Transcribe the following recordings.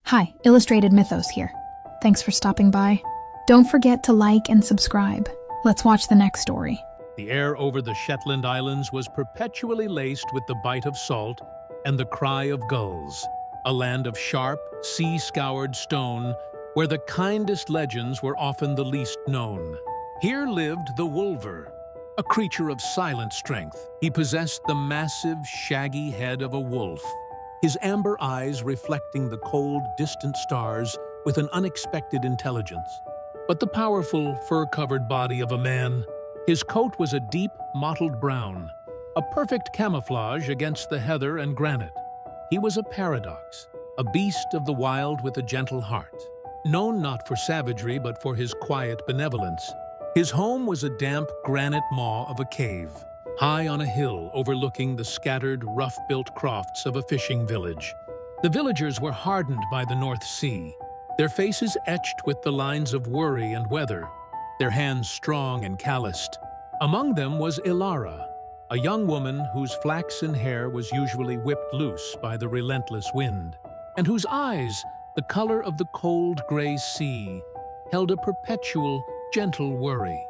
Hi, Illustrated Mythos here. Thanks for stopping by. Don't forget to like and subscribe. Let's watch the next story. The air over the Shetland Islands was perpetually laced with the bite of salt and the cry of gulls, a land of sharp, sea-scoured stone where the kindest legends were often the least known. Here lived the Wulver, a creature of silent strength. He possessed the massive, shaggy head of a wolf, his amber eyes reflecting the cold, distant stars with an unexpected intelligence. But the powerful, fur-covered body of a man, his coat was a deep, mottled brown, a perfect camouflage against the heather and granite. He was a paradox, a beast of the wild with a gentle heart. Known not for savagery but for his quiet benevolence, his home was a damp granite maw of a cave, high on a hill overlooking the scattered, rough-built crofts of a fishing village. The villagers were hardened by the North Sea, their faces etched with the lines of worry and weather, their hands strong and calloused. Among them was Ilara, a young woman whose flaxen hair was usually whipped loose by the relentless wind, and whose eyes, the color of the cold gray sea, held a perpetual, gentle worry.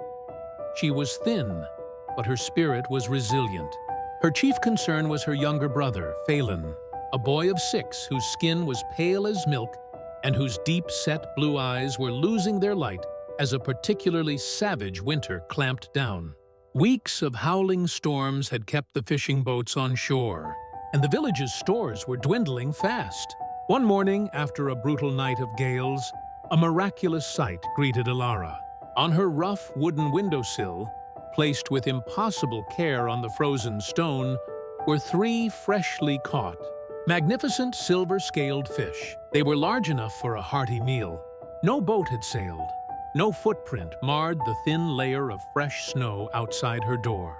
She was thin, but her spirit was resilient. Her chief concern was her younger brother, Phelan, a boy of 6 whose skin was pale as milk and whose deep-set blue eyes were losing their light as a particularly savage winter clamped down. Weeks of howling storms had kept the fishing boats on shore, and the village's stores were dwindling fast. One morning, after a brutal night of gales, a miraculous sight greeted Ilara. On her rough wooden windowsill, placed with impossible care on the frozen stone, were 3 freshly caught, magnificent silver-scaled fish. They were large enough for a hearty meal. No boat had sailed. No footprint marred the thin layer of fresh snow outside her door.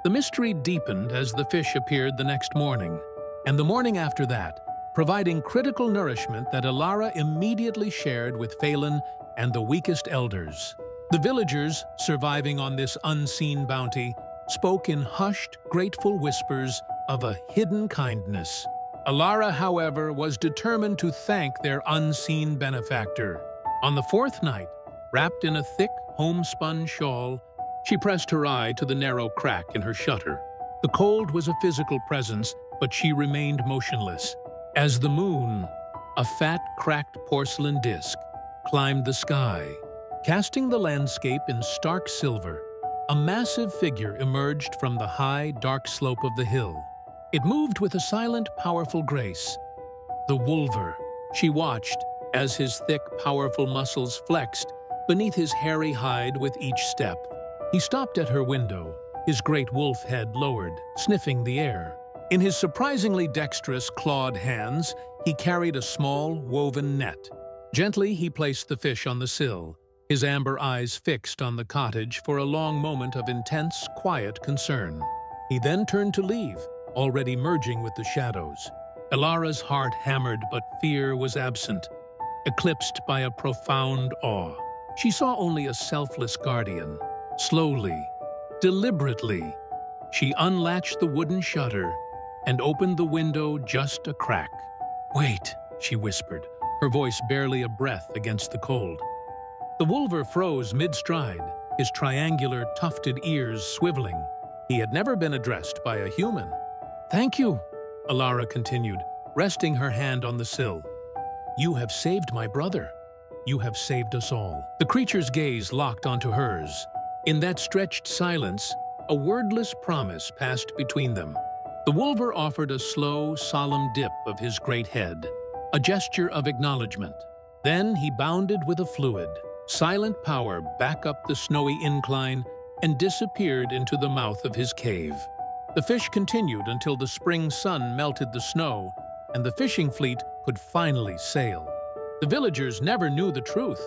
The mystery deepened as the fish appeared the next morning, and the morning after that, providing critical nourishment that Ilara immediately shared with Phelan and the weakest elders. The villagers, surviving on this unseen bounty, spoke in hushed, grateful whispers of a hidden kindness. Ilara, however, was determined to thank their unseen benefactor. On the 4th night, wrapped in a thick, homespun shawl, she pressed her eye to the narrow crack in her shutter. The cold was a physical presence, but she remained motionless. As the moon, a fat, cracked porcelain disc, climbed the sky, casting the landscape in stark silver, a massive figure emerged from the high, dark slope of the hill. It moved with a silent, powerful grace. The Wulver. She watched as his thick, powerful muscles flexed beneath his hairy hide with each step. He stopped at her window, his great wolf head lowered, sniffing the air. In his surprisingly dexterous, clawed hands, he carried a small, woven net. Gently, he placed the fish on the sill, his amber eyes fixed on the cottage for a long moment of intense, quiet concern. He then turned to leave, already merging with the shadows. Ilara's heart hammered, but fear was absent, eclipsed by a profound awe. She saw only a selfless guardian. Slowly, deliberately, she unlatched the wooden shutter and opened the window just a crack. "Wait," she whispered, her voice barely a breath against the cold. The Wulver froze mid-stride, his triangular, tufted ears swiveling. He had never been addressed by a human. "Thank you," Ilara continued, resting her hand on the sill. "You have saved my brother. You have saved us all." The creature's gaze locked onto hers. In that stretched silence, a wordless promise passed between them. The Wulver offered a slow, solemn dip of his great head, a gesture of acknowledgement. Then he bounded with a fluid, silent power back up the snowy incline and disappeared into the mouth of his cave. The fish continued until the spring sun melted the snow and the fishing fleet could finally sail. The villagers never knew the truth,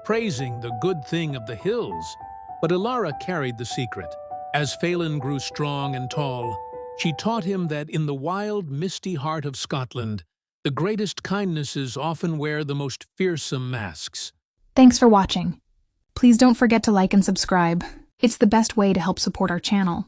praising the good thing of the hills, but Ilara carried the secret. As Phelan grew strong and tall, she taught him that in the wild, misty heart of Scotland, the greatest kindnesses often wear the most fearsome masks. Thanks for watching. Please don't forget to like and subscribe. It's the best way to help support our channel.